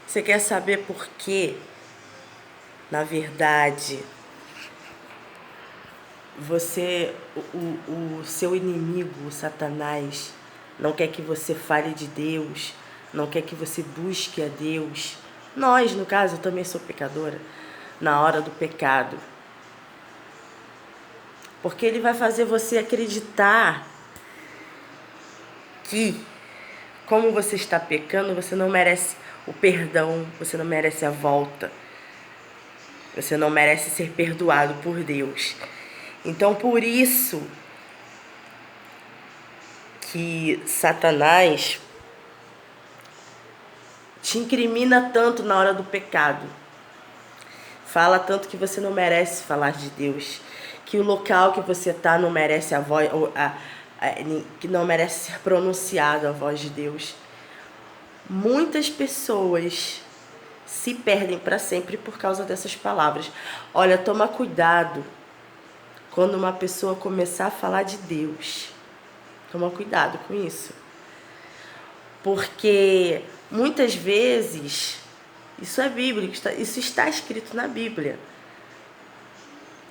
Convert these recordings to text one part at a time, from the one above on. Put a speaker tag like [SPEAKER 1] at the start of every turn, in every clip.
[SPEAKER 1] Você quer saber por que, na verdade, o seu inimigo, o Satanás, não quer que você fale de Deus, não quer que você busque a Deus? Nós, no caso, eu também sou pecadora, na hora do pecado. Porque ele vai fazer você acreditar que, como você está pecando, você não merece o perdão, você não merece a volta, você não merece ser perdoado por Deus. Então, por isso que Satanás te incrimina tanto na hora do pecado. Fala tanto que você não merece falar de Deus, que o local que você está não merece a voz, que não merece ser pronunciada a voz de Deus. Muitas pessoas se perdem para sempre por causa dessas palavras. Olha, toma cuidado quando uma pessoa começar a falar de Deus. Toma cuidado com isso. Porque muitas vezes, isso é bíblico, isso está escrito na Bíblia.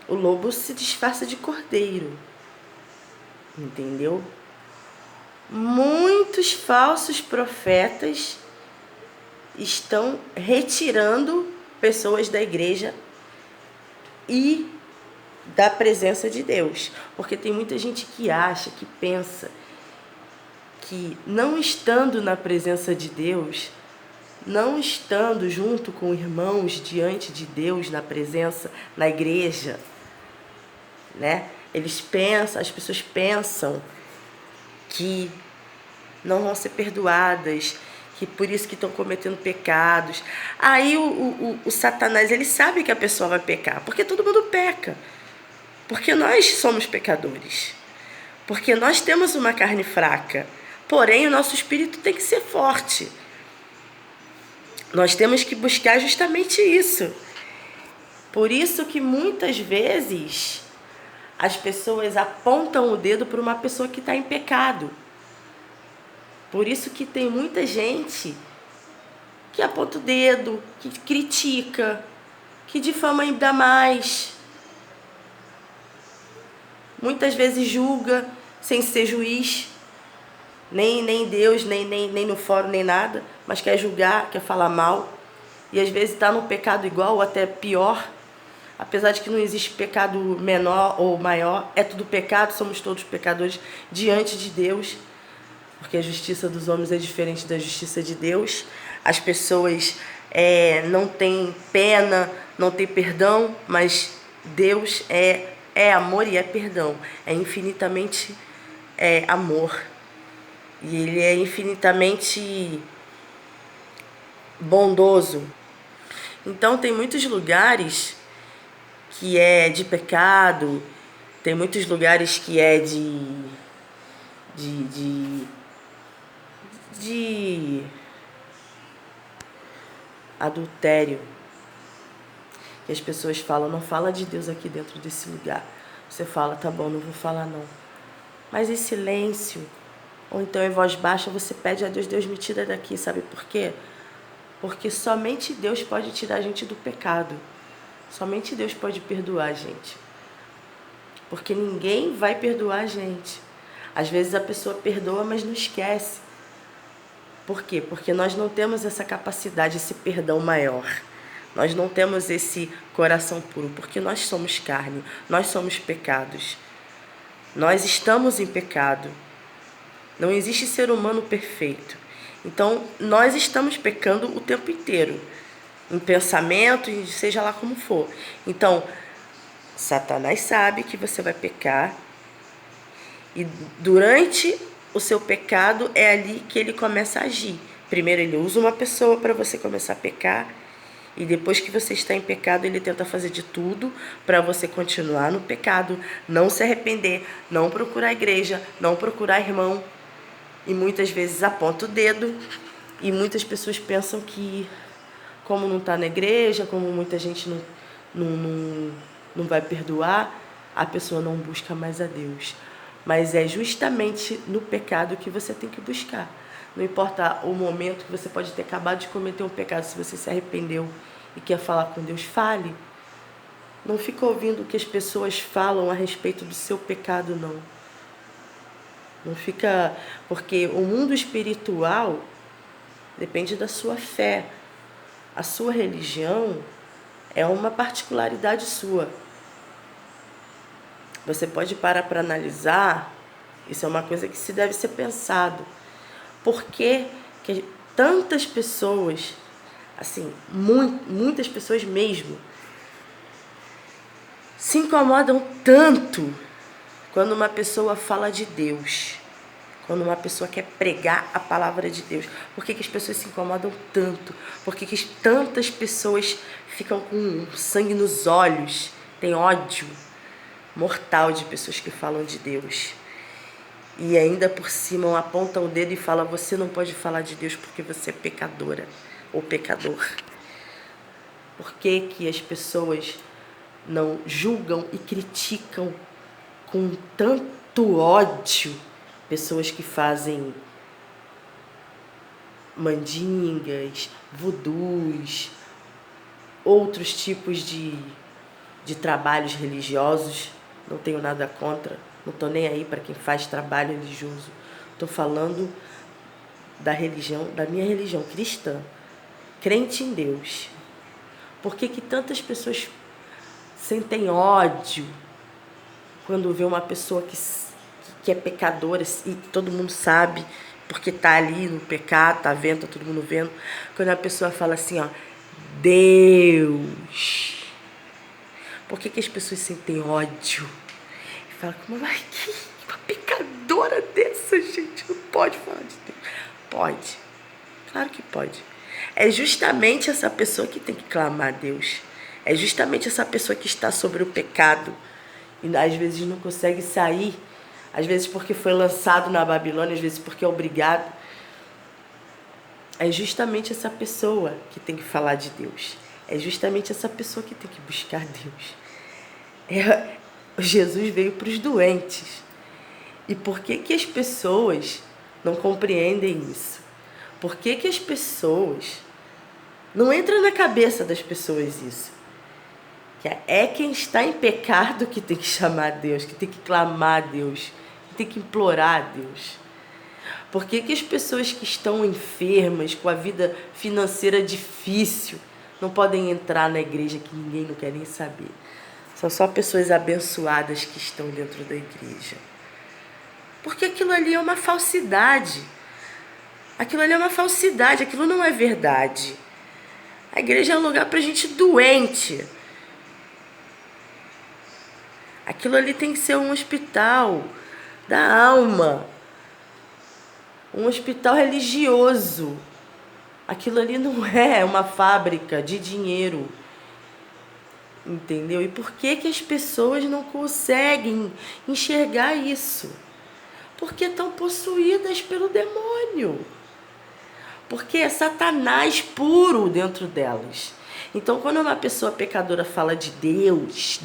[SPEAKER 1] O lobo se disfarça de cordeiro. Entendeu? Muitos falsos profetas estão retirando pessoas da igreja e da presença de Deus. Porque tem muita gente que acha, que pensa que não estando na presença de Deus, não estando junto com irmãos diante de Deus, na presença, na igreja, né? As pessoas pensam que não vão ser perdoadas, que por isso que estão cometendo pecados. Aí o Satanás, ele sabe que a pessoa vai pecar, porque todo mundo peca. Porque nós somos pecadores. Porque nós temos uma carne fraca. Porém, o nosso espírito tem que ser forte. Nós temos que buscar justamente isso. Por isso que muitas vezes as pessoas apontam o dedo para uma pessoa que está em pecado. Por isso que tem muita gente que aponta o dedo, que critica, que difama ainda mais. Muitas vezes julga sem ser juiz, nem Deus, nem no fórum, nem nada, mas quer julgar, quer falar mal. E às vezes está num pecado igual ou até pior. Apesar de que não existe pecado menor ou maior, é tudo pecado, somos todos pecadores diante de Deus. Porque a justiça dos homens é diferente da justiça de Deus. As pessoas não têm pena, não têm perdão, mas Deus é amor e é perdão. É infinitamente amor. E Ele é infinitamente bondoso. Então tem muitos lugares que é de pecado, tem muitos lugares que é de adultério. E as pessoas falam, não fala de Deus aqui dentro desse lugar. Você fala, tá bom, não vou falar não. Mas em silêncio, ou então em voz baixa, você pede a Deus, Deus me tira daqui, sabe por quê? Porque somente Deus pode tirar a gente do pecado. Somente Deus pode perdoar a gente. Porque ninguém vai perdoar a gente. Às vezes a pessoa perdoa, mas não esquece. Por quê? Porque nós não temos essa capacidade, esse perdão maior. Nós não temos esse coração puro, porque nós somos carne, nós somos pecados. Nós estamos em pecado. Não existe ser humano perfeito. Então, nós estamos pecando o tempo inteiro. Em pensamento, seja lá como for. Então, Satanás sabe que você vai pecar. E durante o seu pecado é ali que ele começa a agir. Primeiro ele usa uma pessoa para você começar a pecar. E depois que você está em pecado, ele tenta fazer de tudo para você continuar no pecado. Não se arrepender, não procurar a igreja, não procurar irmão. E muitas vezes aponta o dedo. E muitas pessoas pensam que, como não está na igreja, como muita gente não vai perdoar, a pessoa não busca mais a Deus. Mas é justamente no pecado que você tem que buscar. Não importa o momento que você pode ter acabado de cometer um pecado, se você se arrependeu e quer falar com Deus, fale. Não fica ouvindo o que as pessoas falam a respeito do seu pecado, não. Não fica... Porque o mundo espiritual depende da sua fé. A sua religião é uma particularidade sua. Você pode parar para analisar, isso é uma coisa que se deve ser pensado. Por que tantas pessoas, assim, muitas pessoas mesmo, se incomodam tanto quando uma pessoa fala de Deus, quando uma pessoa quer pregar a palavra de Deus? Por que as pessoas se incomodam tanto? Por que tantas pessoas ficam com sangue nos olhos, tem ódio mortal de pessoas que falam de Deus? E ainda por cima apontam o dedo e falam: você não pode falar de Deus porque você é pecadora ou pecador. Por que as pessoas não julgam e criticam com tanto ódio pessoas que fazem mandingas, vudus, outros tipos de trabalhos religiosos? Não tenho nada contra, não estou nem aí para quem faz trabalho religioso. Estou falando da religião, da minha religião cristã, crente em Deus. Por que tantas pessoas sentem ódio quando vê uma pessoa que é pecadora e todo mundo sabe, porque está ali no pecado, está vendo, está todo mundo vendo? Quando a pessoa fala assim, ó, Deus. Por que as pessoas sentem ódio? E falam, como vai que uma pecadora dessa, gente, não pode falar de Deus. Pode, claro que pode. É justamente essa pessoa que tem que clamar a Deus. É justamente essa pessoa que está sobre o pecado e às vezes não consegue sair, às vezes porque foi lançado na Babilônia, às vezes porque é obrigado. É justamente essa pessoa que tem que falar de Deus. É justamente essa pessoa que tem que buscar Deus. Jesus veio para os doentes. E por que as pessoas não compreendem isso? Por que as pessoas... Não entra na cabeça das pessoas isso. Que é quem está em pecado que tem que chamar a Deus, que tem que clamar a Deus, que tem que implorar a Deus. Por que as pessoas que estão enfermas, com a vida financeira difícil, não podem entrar na igreja, que ninguém não quer nem saber? São só pessoas abençoadas que estão dentro da igreja. Porque aquilo ali é uma falsidade. Aquilo ali é uma falsidade, aquilo não é verdade. A igreja é um lugar para gente doente. Aquilo ali tem que ser um hospital da alma. Um hospital religioso. Aquilo ali não é uma fábrica de dinheiro. Entendeu? E por que as pessoas não conseguem enxergar isso? Porque estão possuídas pelo demônio. Porque é Satanás puro dentro delas. Então, quando uma pessoa pecadora fala de Deus,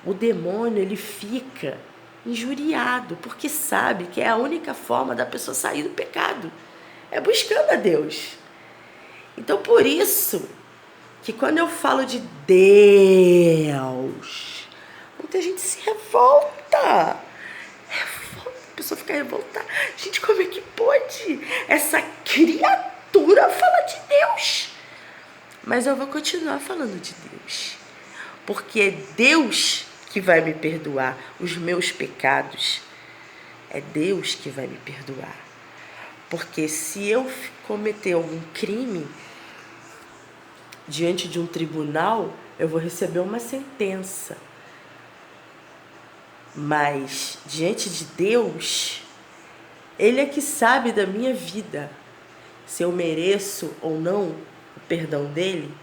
[SPEAKER 1] o demônio ele fica injuriado, porque sabe que é a única forma da pessoa sair do pecado, é buscando a Deus. Então, por isso que quando eu falo de Deus, muita gente se revolta. A pessoa fica revoltada. Gente, como é que pode essa criatura falar de Deus? Mas eu vou continuar falando de Deus. Porque é Deus que vai me perdoar os meus pecados. É Deus que vai me perdoar. Porque se eu cometer algum crime diante de um tribunal, eu vou receber uma sentença. Mas diante de Deus, Ele é que sabe da minha vida, se eu mereço ou não o perdão dele,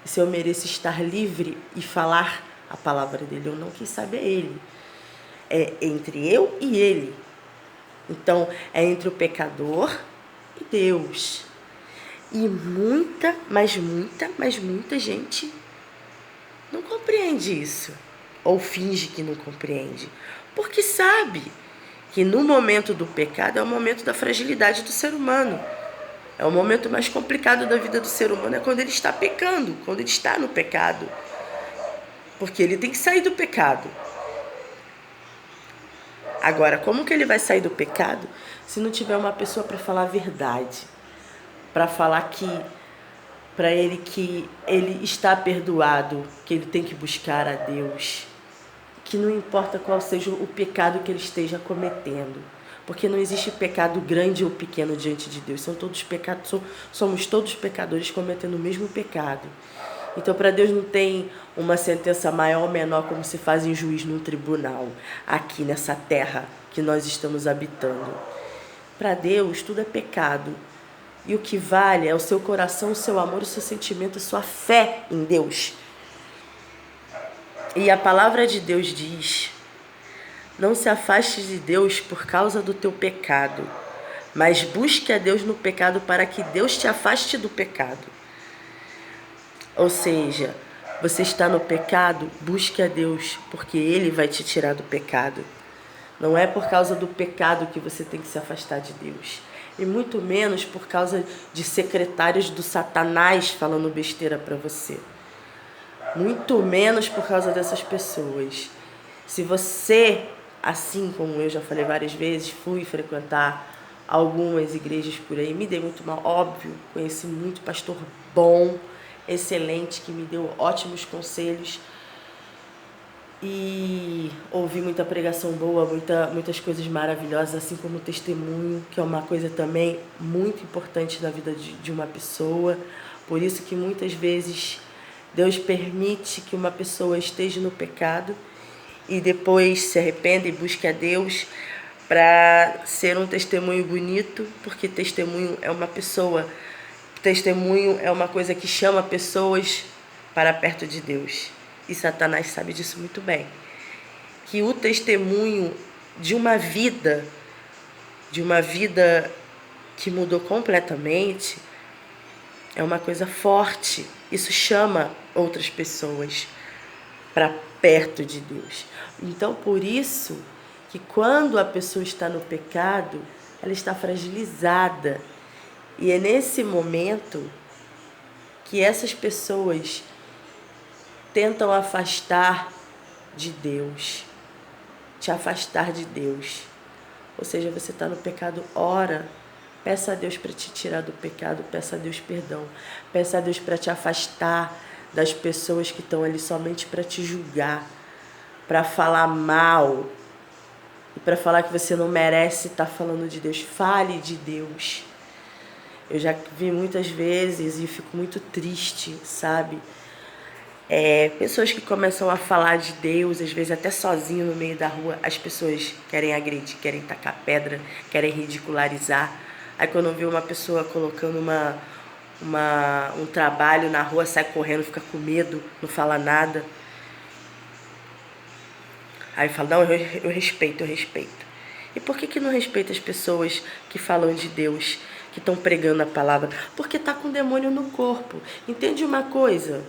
[SPEAKER 1] se eu mereço estar livre e falar a palavra dele ou não, quem sabe é Ele. É entre eu e Ele. Então, é entre o pecador e Deus. E muita gente não compreende isso. Ou finge que não compreende. Porque sabe que no momento do pecado é o momento da fragilidade do ser humano. É o momento mais complicado da vida do ser humano, é quando ele está pecando, quando ele está no pecado. Porque ele tem que sair do pecado. Agora, como que ele vai sair do pecado se não tiver uma pessoa para falar a verdade? Para falar para ele que ele está perdoado, que ele tem que buscar a Deus, que não importa qual seja o pecado que ele esteja cometendo, porque não existe pecado grande ou pequeno diante de Deus. Somos todos pecadores cometendo o mesmo pecado. Então, para Deus não tem uma sentença maior ou menor como se faz em juiz num tribunal, aqui nessa terra que nós estamos habitando. Para Deus, tudo é pecado. E o que vale é o seu coração, o seu amor, o seu sentimento, a sua fé em Deus. E a palavra de Deus diz: não se afaste de Deus por causa do teu pecado, mas busque a Deus no pecado para que Deus te afaste do pecado. Ou seja, você está no pecado, busque a Deus, porque Ele vai te tirar do pecado. Não é por causa do pecado que você tem que se afastar de Deus. E muito menos por causa de secretários do Satanás falando besteira para você. Muito menos por causa dessas pessoas. Se você, assim como eu já falei várias vezes, fui frequentar algumas igrejas por aí, me dei muito mal, óbvio, conheci muito pastor bom, excelente, que me deu ótimos conselhos e ouvi muita pregação boa, muitas coisas maravilhosas, assim como o testemunho, que é uma coisa também muito importante na vida de uma pessoa. Por isso que muitas vezes Deus permite que uma pessoa esteja no pecado e depois se arrependa e busque a Deus para ser um testemunho bonito, porque testemunho é uma pessoa. Testemunho é uma coisa que chama pessoas para perto de Deus. E Satanás sabe disso muito bem. Que o testemunho de uma vida que mudou completamente, é uma coisa forte. Isso chama outras pessoas para perto de Deus. Então, por isso que quando a pessoa está no pecado, ela está fragilizada. E é nesse momento que essas pessoas tentam afastar de Deus, te afastar de Deus. Ou seja, você está no pecado, ora, peça a Deus para te tirar do pecado, peça a Deus perdão, peça a Deus para te afastar das pessoas que estão ali somente para te julgar, para falar mal e para falar que você não merece estar falando de Deus. Fale de Deus. Eu já vi muitas vezes e fico muito triste, sabe? Pessoas que começam a falar de Deus, às vezes até sozinho no meio da rua, as pessoas querem agredir, querem tacar pedra, querem ridicularizar. Aí quando vê uma pessoa colocando um trabalho na rua, sai correndo, fica com medo, não fala nada. Aí fala, não, eu respeito. E por que não respeita as pessoas que falam de Deus, que estão pregando a palavra? Porque está com demônio no corpo. Entende uma coisa?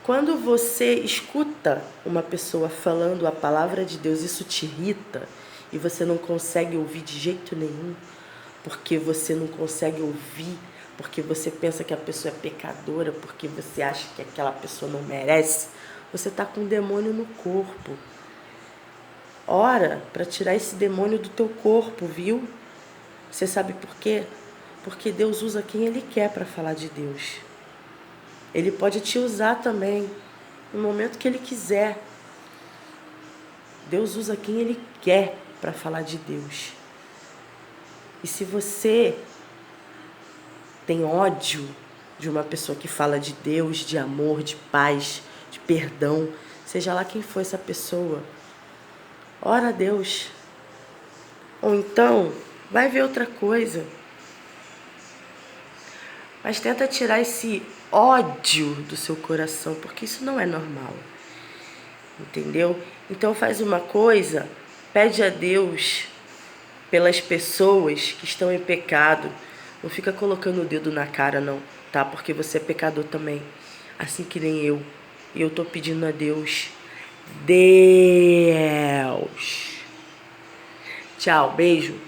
[SPEAKER 1] Quando você escuta uma pessoa falando a palavra de Deus, isso te irrita e você não consegue ouvir de jeito nenhum, porque você não consegue ouvir, porque você pensa que a pessoa é pecadora, porque você acha que aquela pessoa não merece, você está com um demônio no corpo. Ora para tirar esse demônio do teu corpo, viu? Você sabe por quê? Porque Deus usa quem Ele quer para falar de Deus. Ele pode te usar também, no momento que Ele quiser. Deus usa quem Ele quer para falar de Deus. E se você tem ódio de uma pessoa que fala de Deus, de amor, de paz, de perdão, seja lá quem for essa pessoa, ora a Deus. Ou então, vai ver outra coisa. Mas tenta tirar esse ódio do seu coração, porque isso não é normal. Entendeu? Então faz uma coisa, pede a Deus pelas pessoas que estão em pecado. Não fica colocando o dedo na cara, não, tá? Porque você é pecador também, assim que nem eu. E eu tô pedindo a Deus, Tchau, beijo.